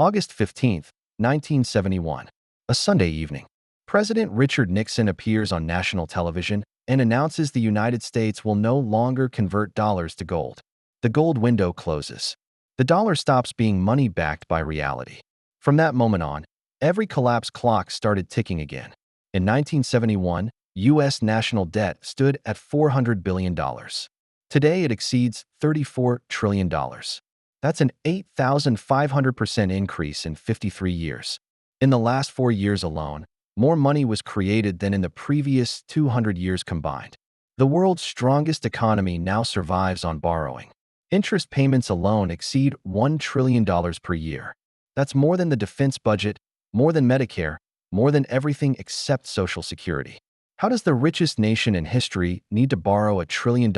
August 15th, 1971. A Sunday evening. President Richard Nixon appears on national television and announces the United States will no longer convert dollars to gold. The gold window closes. The dollar stops being money backed by reality. From that moment on, every collapse clock started ticking again. In 1971, U.S. national debt stood at $400 billion. Today, it exceeds $34 trillion. That's an 8,500% increase in 53 years. In the last 4 years alone, more money was created than in the previous 200 years combined. The world's strongest economy now survives on borrowing. Interest payments alone exceed $1 trillion per year. That's more than the defense budget, more than Medicare, more than everything except Social Security. How does the richest nation in history need to borrow $1 trillion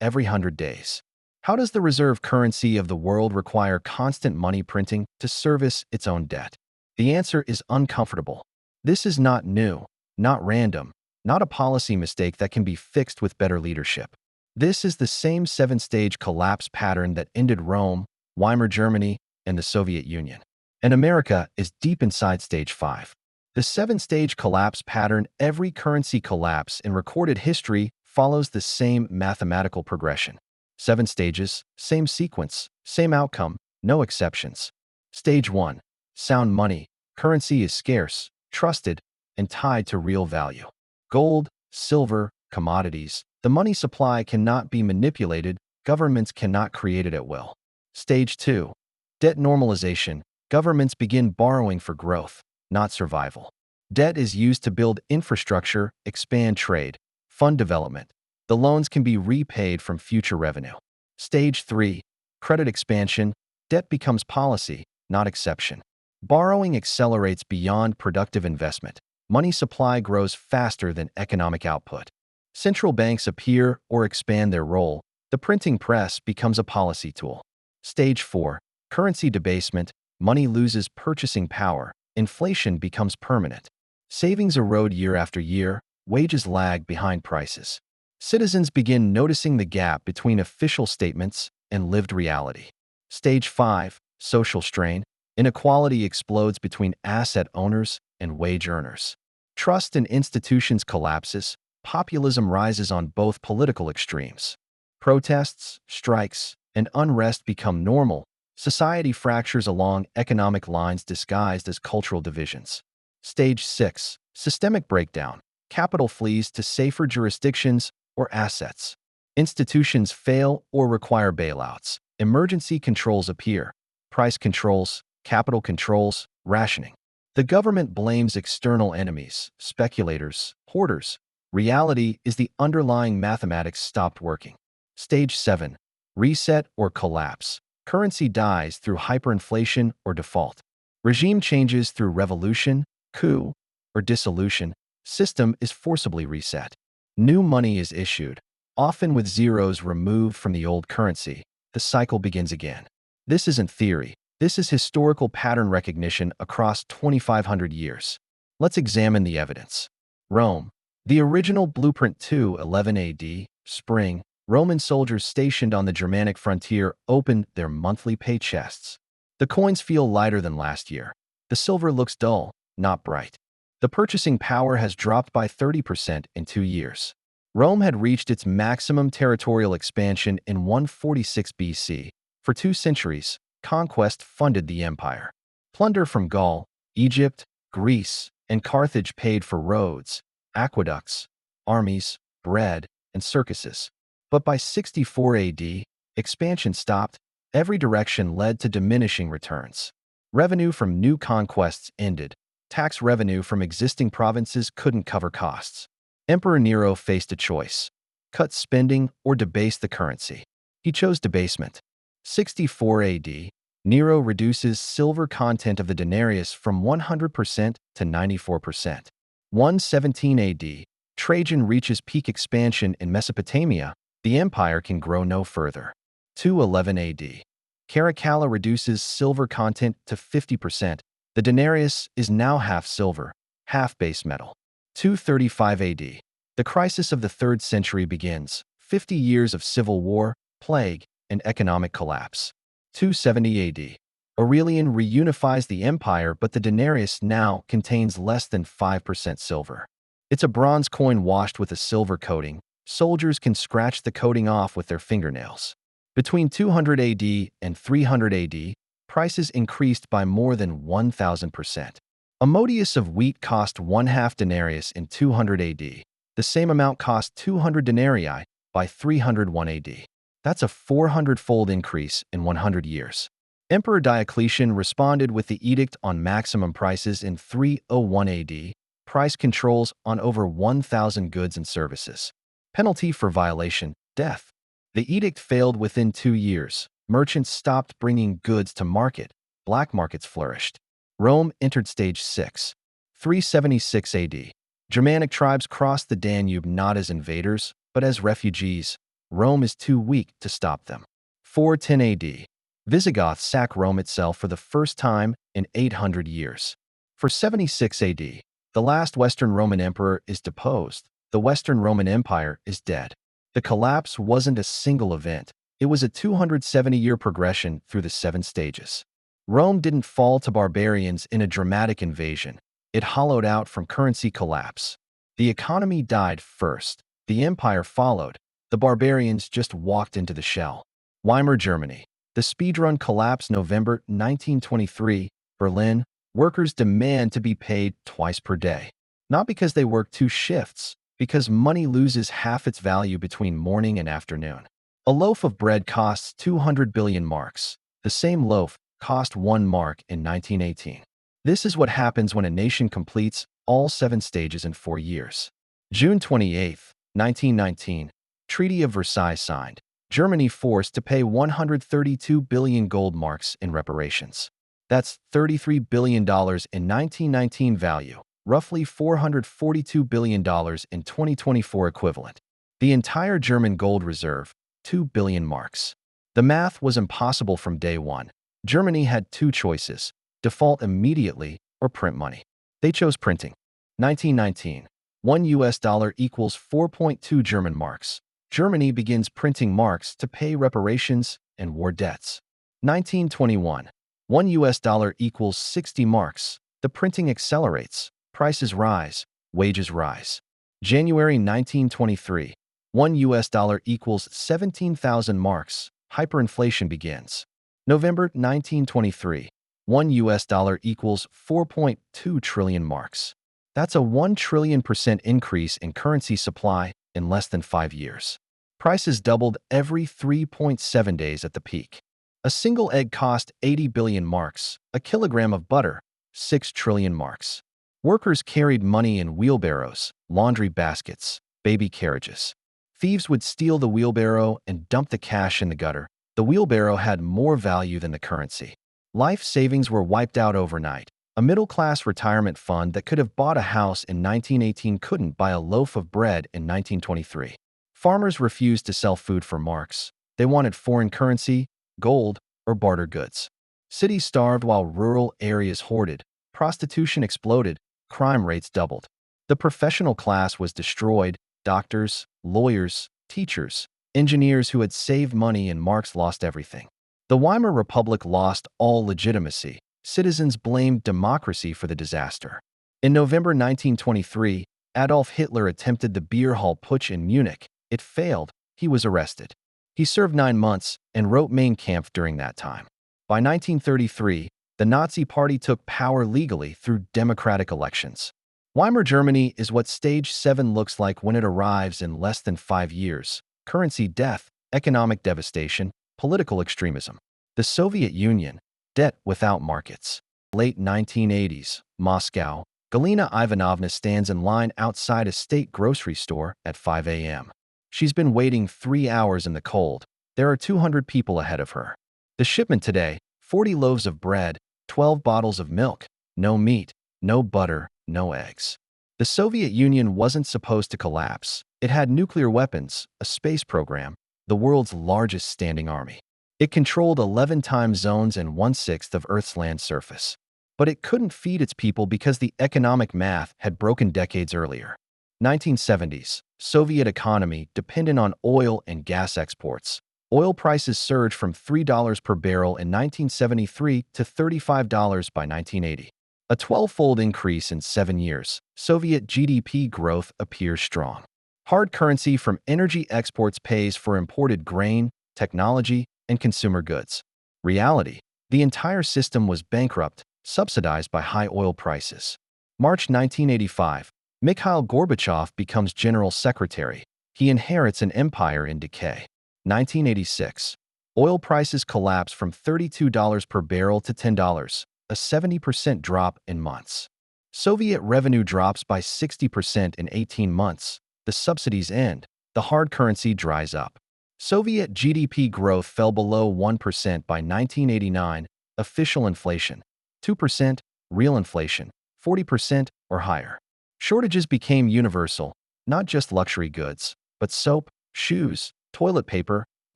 every 100 days? How does the reserve currency of the world require constant money printing to service its own debt? The answer is uncomfortable. This is not new, not random, not a policy mistake that can be fixed with better leadership. This is the same 7-stage collapse pattern that ended Rome, Weimar Germany, and the Soviet Union. And America is deep inside stage 5. The 7-stage collapse pattern, every currency collapse in recorded history, follows the same mathematical progression. 7 stages, same sequence, same outcome, no exceptions. Stage 1. Sound money. Currency is scarce, trusted, and tied to real value. Gold, silver, commodities. The money supply cannot be manipulated, governments cannot create it at will. Stage 2. Debt normalization. Governments begin borrowing for growth, not survival. Debt is used to build infrastructure, expand trade, fund development. The loans can be repaid from future revenue. Stage 3. Credit expansion. Debt becomes policy, not exception. Borrowing accelerates beyond productive investment. Money supply grows faster than economic output. Central banks appear or expand their role. The printing press becomes a policy tool. Stage 4. Currency debasement. Money loses purchasing power. Inflation becomes permanent. Savings erode year after year. Wages lag behind prices. Citizens begin noticing the gap between official statements and lived reality. Stage 5. Social strain. Inequality explodes between asset owners and wage earners. Trust in institutions collapses. Populism rises on both political extremes. Protests, strikes, and unrest become normal. Society fractures along economic lines disguised as cultural divisions. Stage 6. Systemic breakdown. Capital flees to safer jurisdictions or assets. Institutions fail or require bailouts. Emergency controls appear. Price controls, capital controls, rationing. The government blames external enemies, speculators, hoarders. Reality is the underlying mathematics stopped working. Stage 7. Reset or collapse. Currency dies through hyperinflation or default. Regime changes through revolution, coup, or dissolution. System is forcibly reset. New money is issued, often with zeros removed from the old currency. The cycle begins again. This isn't theory. This is historical pattern recognition across 2,500 years. Let's examine the evidence. Rome. The original blueprint 211 AD, spring, Roman soldiers stationed on the Germanic frontier opened their monthly pay chests. The coins feel lighter than last year. The silver looks dull, not bright. The purchasing power has dropped by 30% in 2 years. Rome had reached its maximum territorial expansion in 146 BC. For 2 centuries, conquest funded the empire. Plunder from Gaul, Egypt, Greece, and Carthage paid for roads, aqueducts, armies, bread, and circuses. But by 64 AD, expansion stopped. Every direction led to diminishing returns. Revenue from new conquests ended. Tax revenue from existing provinces couldn't cover costs. Emperor Nero faced a choice: cut spending or debase the currency. He chose debasement. 64 AD, Nero reduces silver content of the denarius from 100% to 94%. 117 AD, Trajan reaches peak expansion in Mesopotamia. The empire can grow no further. 211 AD, Caracalla reduces silver content to 50%. The denarius is now half silver, half base metal. 235 AD, the crisis of the 3rd century begins. 50 years of civil war, plague, and economic collapse. 270 AD, Aurelian reunifies the empire, but the denarius now contains less than 5% silver. It's a bronze coin washed with a silver coating. Soldiers can scratch the coating off with their fingernails. Between 200 AD and 300 AD, prices increased by more than 1,000%. A modius of wheat cost 1/2 denarius in 200 AD. The same amount cost 200 denarii by 301 AD. That's a 400-fold increase in 100 years. Emperor Diocletian responded with the Edict on Maximum Prices in 301 AD, price controls on over 1,000 goods and services. Penalty for violation, death. The edict failed within 2 years. Merchants stopped bringing goods to market. Black markets flourished. Rome entered stage 6. 376 AD. Germanic tribes crossed the Danube not as invaders, but as refugees. Rome is too weak to stop them. 410 AD. Visigoths sack Rome itself for the first time in 800 years. For 76 AD, the last Western Roman emperor is deposed. The Western Roman Empire is dead. The collapse wasn't a single event. It was a 270-year progression through the 7 stages. Rome didn't fall to barbarians in a dramatic invasion. It hollowed out from currency collapse. The economy died first. The empire followed. The barbarians just walked into the shell. Weimar, Germany. The speedrun collapse, November 1923, Berlin. Workers demand to be paid twice per day. Not because they work 2 shifts, because money loses half its value between morning and afternoon. A loaf of bread costs 200 billion marks. The same loaf cost 1 mark in 1918. This is what happens when a nation completes all 7 stages in 4 years. June 28, 1919, Treaty of Versailles signed. Germany forced to pay 132 billion gold marks in reparations. That's $33 billion in 1919 value, roughly $442 billion in 2024 equivalent. The entire German gold reserve, 2 billion marks. The math was impossible from day one. Germany had 2 choices: default immediately or print money. They chose printing. 1919, $1 equals 4.2 German marks. Germany begins printing marks to pay reparations and war debts. 1921, $1 equals 60 marks. The printing accelerates. Prices rise. Wages rise. January 1923, $1 equals 17,000 marks. Hyperinflation begins. November 1923, $1 equals 4.2 trillion marks. That's a 1 trillion% increase in currency supply in less than 5 years. Prices doubled every 3.7 days at the peak. A single egg cost 80 billion marks, a kilogram of butter, 6 trillion marks. Workers carried money in wheelbarrows, laundry baskets, baby carriages. Thieves would steal the wheelbarrow and dump the cash in the gutter. The wheelbarrow had more value than the currency. Life savings were wiped out overnight. A middle-class retirement fund that could have bought a house in 1918 couldn't buy a loaf of bread in 1923. Farmers refused to sell food for marks. They wanted foreign currency, gold, or barter goods. Cities starved while rural areas hoarded. Prostitution exploded. Crime rates doubled. The professional class was destroyed. Doctors, lawyers, teachers, engineers who had saved money in marks lost everything. The Weimar Republic lost all legitimacy. Citizens blamed democracy for the disaster. In November 1923, Adolf Hitler attempted the beer hall putsch in Munich. It failed. He was arrested. He served 9 months and wrote Mein Kampf during that time. By 1933, the Nazi Party took power legally through democratic elections. Weimar Germany is what stage 7 looks like when it arrives in less than 5 years. Currency death, economic devastation, political extremism. The Soviet Union, debt without markets. Late 1980s, Moscow. Galina Ivanovna stands in line outside a state grocery store at 5 a.m. She's been waiting 3 hours in the cold. There are 200 people ahead of her. The shipment today, 40 loaves of bread, 12 bottles of milk, no meat, no butter, no eggs. The Soviet Union wasn't supposed to collapse. It had nuclear weapons, a space program, the world's largest standing army. It controlled 11 time zones and 1/6 of Earth's land surface. But it couldn't feed its people because the economic math had broken decades earlier. 1970s, Soviet economy dependent on oil and gas exports. Oil prices surged from $3 per barrel in 1973 to $35 by 1980. A 12-fold increase in 7 years. Soviet GDP growth appears strong. Hard currency from energy exports pays for imported grain, technology, and consumer goods. Reality: the entire system was bankrupt, subsidized by high oil prices. March 1985. Mikhail Gorbachev becomes General Secretary. He inherits an empire in decay. 1986. Oil prices collapse from $32 per barrel to $10, a 70% drop in months. Soviet revenue drops by 60% in 18 months. The subsidies end. The hard currency dries up. Soviet GDP growth fell below 1% by 1989. Official inflation: 2%, real inflation: 40% or higher. Shortages became universal, not just luxury goods, but soap, shoes, toilet paper,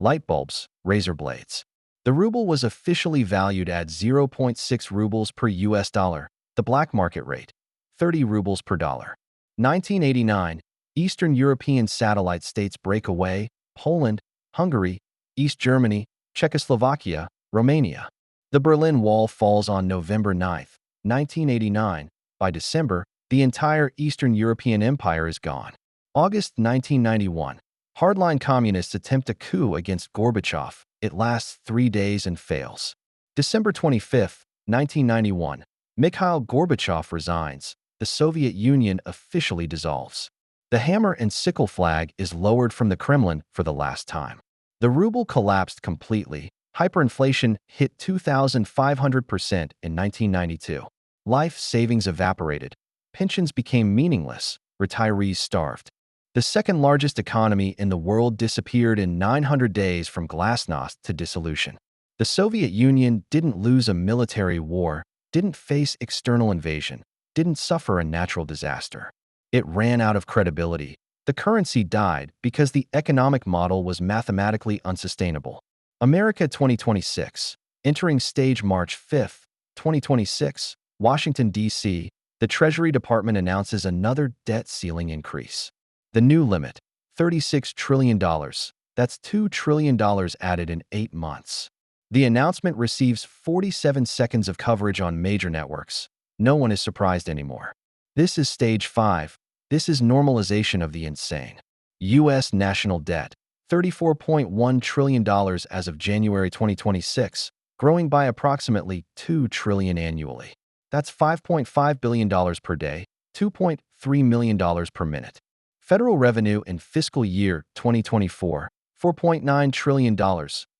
light bulbs, razor blades. The ruble was officially valued at 0.6 rubles per US dollar, the black market rate, 30 rubles per dollar. 1989. Eastern European satellite states break away: Poland, Hungary, East Germany, Czechoslovakia, Romania. The Berlin Wall falls on November 9, 1989. By December, the entire Eastern European Empire is gone. August 1991. Hardline communists attempt a coup against Gorbachev. It lasts 3 days and fails. December 25, 1991. Mikhail Gorbachev resigns. The Soviet Union officially dissolves. The hammer and sickle flag is lowered from the Kremlin for the last time. The ruble collapsed completely. Hyperinflation hit 2,500% in 1992. Life savings evaporated. Pensions became meaningless. Retirees starved. The second largest economy in the world disappeared in 900 days from glasnost to dissolution. The Soviet Union didn't lose a military war, didn't face external invasion, didn't suffer a natural disaster. It ran out of credibility. The currency died because the economic model was mathematically unsustainable. America 2026. Entering stage March 5, 2026. Washington, D.C. The Treasury Department announces another debt ceiling increase. The new limit: $36 trillion. That's $2 trillion added in 8 months. The announcement receives 47 seconds of coverage on major networks. No one is surprised anymore. This is stage 5. This is normalization of the insane. U.S. national debt: $34.1 trillion as of January 2026, growing by approximately $2 trillion annually. That's $5.5 billion per day, $2.3 million per minute. Federal revenue in fiscal year 2024, $4.9 trillion.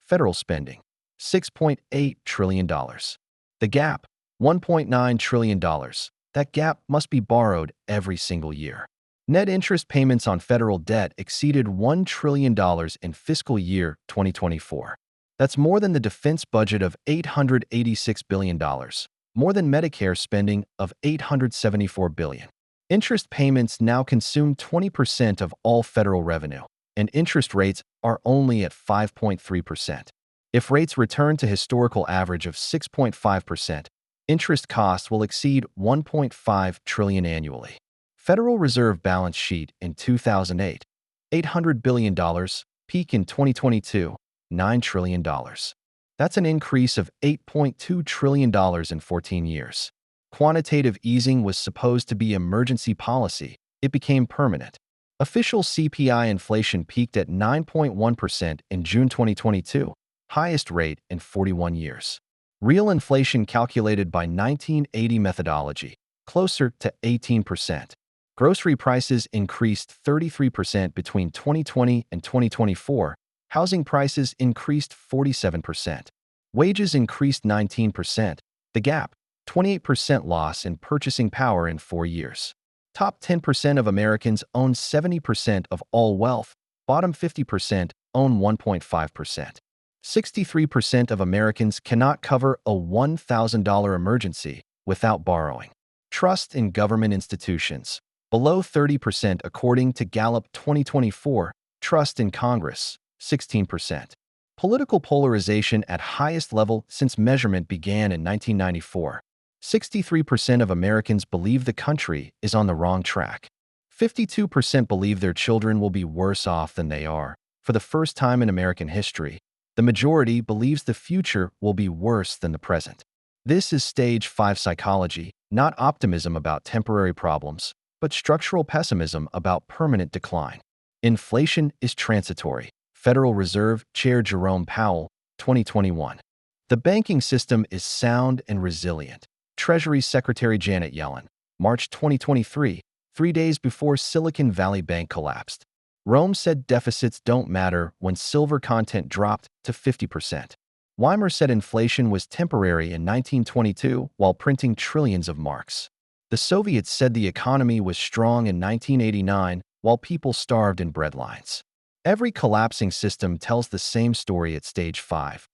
Federal spending, $6.8 trillion. The gap, $1.9 trillion. That gap must be borrowed every single year. Net interest payments on federal debt exceeded $1 trillion in fiscal year 2024. That's more than the defense budget of $886 billion, more than Medicare spending of $874 billion. Interest payments now consume 20% of all federal revenue, and interest rates are only at 5.3%. If rates return to historical average of 6.5%, interest costs will exceed $1.5 trillion annually. Federal Reserve balance sheet in 2008, $800 billion, peak in 2022, $9 trillion. That's an increase of $8.2 trillion in 14 years. Quantitative easing was supposed to be emergency policy. It became permanent. Official CPI inflation peaked at 9.1% in June 2022, highest rate in 41 years. Real inflation calculated by 1980 methodology, closer to 18%. Grocery prices increased 33% between 2020 and 2024. Housing prices increased 47%. Wages increased 19%. The gap: 28% loss in purchasing power in 4 years. Top 10% of Americans own 70% of all wealth. Bottom 50% own 1.5%. 63% of Americans cannot cover a $1,000 emergency without borrowing. Trust in government institutions: below 30% according to Gallup 2024. Trust in Congress: 16%. Political polarization at highest level since measurement began in 1994. 63% of Americans believe the country is on the wrong track. 52% believe their children will be worse off than they are. For the first time in American history, The majority believes the future will be worse than the present. This is stage 5 psychology, not optimism about temporary problems, but structural pessimism about permanent decline. Inflation is transitory. Federal Reserve Chair Jerome Powell, 2021. The banking system is sound and resilient. Treasury Secretary Janet Yellen, March 2023, 3 days before Silicon Valley Bank collapsed. Rome said deficits don't matter when silver content dropped to 50%. Weimar said inflation was temporary in 1922 while printing trillions of marks. The Soviets said the economy was strong in 1989 while people starved in breadlines. Every collapsing system tells the same story at stage 5.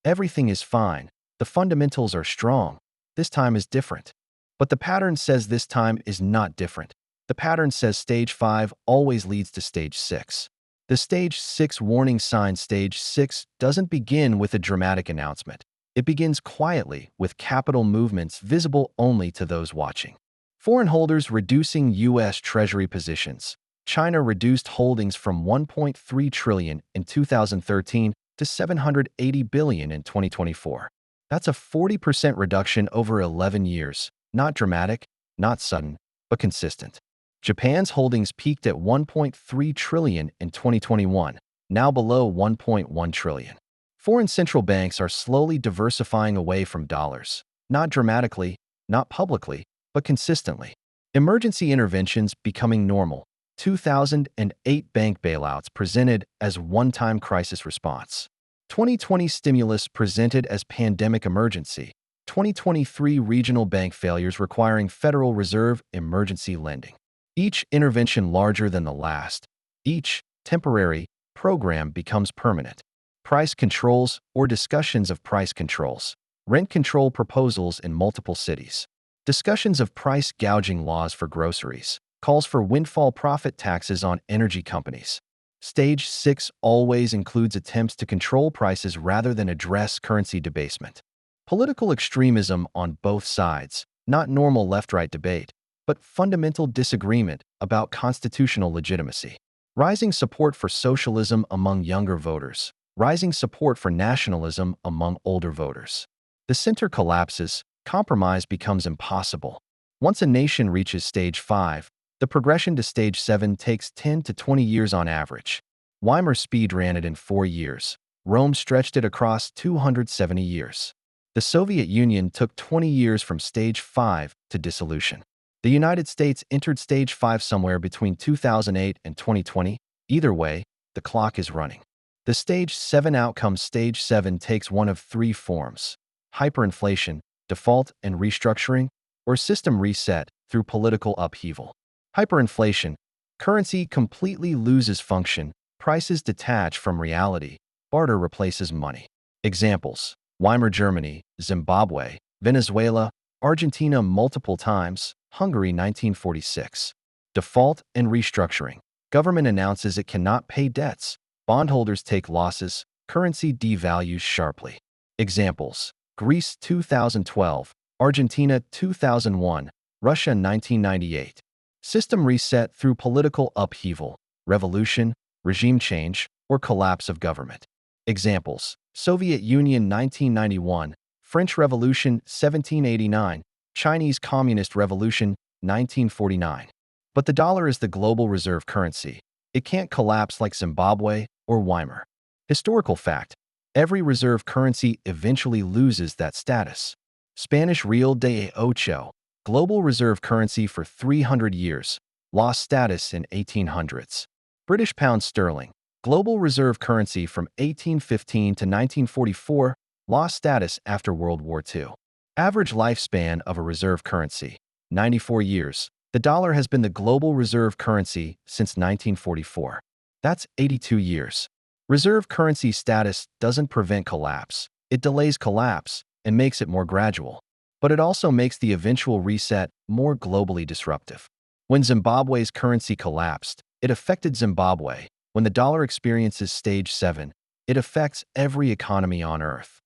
Everything is fine. The fundamentals are strong. This time is different. But the pattern says this time is not different. The pattern says stage 5 always leads to stage 6. The stage 6 warning sign. Stage 6 doesn't begin with a dramatic announcement. It begins quietly with capital movements visible only to those watching. Foreign holders reducing U.S. Treasury positions. China reduced holdings from $1.3 trillion in 2013 to $780 billion in 2024. That's a 40% reduction over 11 years. Not dramatic, not sudden, but consistent. Japan's holdings peaked at $1.3 trillion in 2021, now below $1.1 trillion. Foreign central banks are slowly diversifying away from dollars. Not dramatically, not publicly, but consistently. Emergency interventions becoming normal. 2008 bank bailouts presented as one-time crisis response. 2020 stimulus presented as pandemic emergency. 2023 regional bank failures requiring Federal Reserve emergency lending. Each intervention larger than the last. Each temporary program becomes permanent. Price controls or discussions of price controls. Rent control proposals in multiple cities. Discussions of price gouging laws for groceries. Calls for windfall profit taxes on energy companies. Stage 6 always includes attempts to control prices rather than address currency debasement. Political extremism on both sides, not normal left-right debate, but fundamental disagreement about constitutional legitimacy. Rising support for socialism among younger voters. Rising support for nationalism among older voters. The center collapses, compromise becomes impossible. Once a nation reaches stage 5, the progression to stage 7 takes 10 to 20 years on average. Weimar speed ran it in 4 years. Rome stretched it across 270 years. The Soviet Union took 20 years from stage 5 to dissolution. The United States entered stage 5 somewhere between 2008 and 2020. Either way, the clock is running. The stage 7 outcome. Stage 7 takes one of 3 forms: hyperinflation, default and restructuring, or system reset through political upheaval. Hyperinflation. Currency completely loses function. Prices detach from reality. Barter replaces money. Examples: Weimar Germany, Zimbabwe, Venezuela, Argentina multiple times, Hungary 1946. Default and restructuring. Government announces it cannot pay debts. Bondholders take losses. Currency devalues sharply. Examples: Greece 2012, Argentina 2001, Russia 1998. System reset through political upheaval, revolution, regime change, or collapse of government. Examples: Soviet Union 1991, French Revolution 1789, Chinese Communist Revolution 1949. But the dollar is the global reserve currency. It can't collapse like Zimbabwe or Weimar. Historical fact: every reserve currency eventually loses that status. Spanish Real de Ocho, global reserve currency for 300 years, lost status in 1800s. British pound sterling, global reserve currency from 1815 to 1944, lost status after World War II. Average lifespan of a reserve currency, 94 years. The dollar has been the global reserve currency since 1944. That's 82 years. Reserve currency status doesn't prevent collapse. It delays collapse and makes it more gradual. But it also makes the eventual reset more globally disruptive. When Zimbabwe's currency collapsed, it affected Zimbabwe. When the dollar experiences stage 7, it affects every economy on Earth.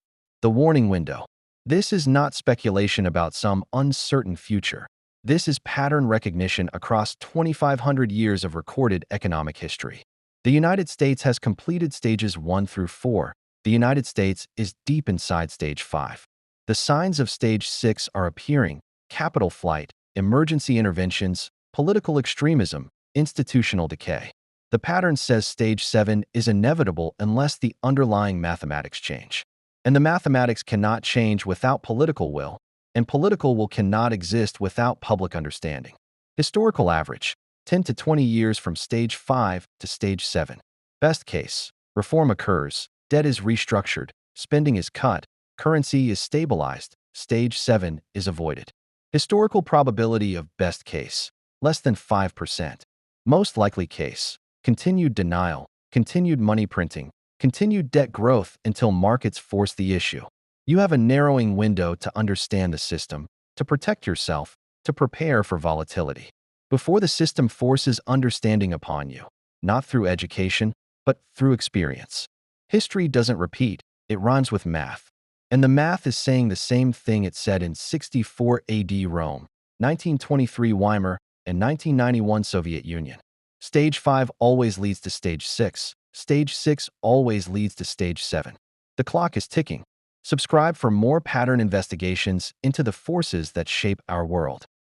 The warning window. This is not speculation about some uncertain future. This is pattern recognition across 2,500 years of recorded economic history. The United States has completed stages 1 through 4. The United States is deep inside stage 5. The signs of stage 6 are appearing: capital flight, emergency interventions, political extremism, institutional decay. The pattern says stage 7 is inevitable unless the underlying mathematics change. And the mathematics cannot change without political will, and political will cannot exist without public understanding. Historical average: 10 to 20 years from stage 5 to stage 7. Best case: reform occurs, debt is restructured, spending is cut, currency is stabilized, stage 7 is avoided. Historical probability of best case: less than 5%. Most likely case: continued denial, continued money printing, continued debt growth until markets force the issue. You have a narrowing window to understand the system, to protect yourself, to prepare for volatility, before the system forces understanding upon you, not through education, but through experience. History doesn't repeat, it rhymes with math. And the math is saying the same thing it said in 64 AD Rome, 1923 Weimar, and 1991 Soviet Union. Stage 5 always leads to stage 6. Stage 6 always leads to stage 7. The clock is ticking. Subscribe for more pattern investigations into the forces that shape our world.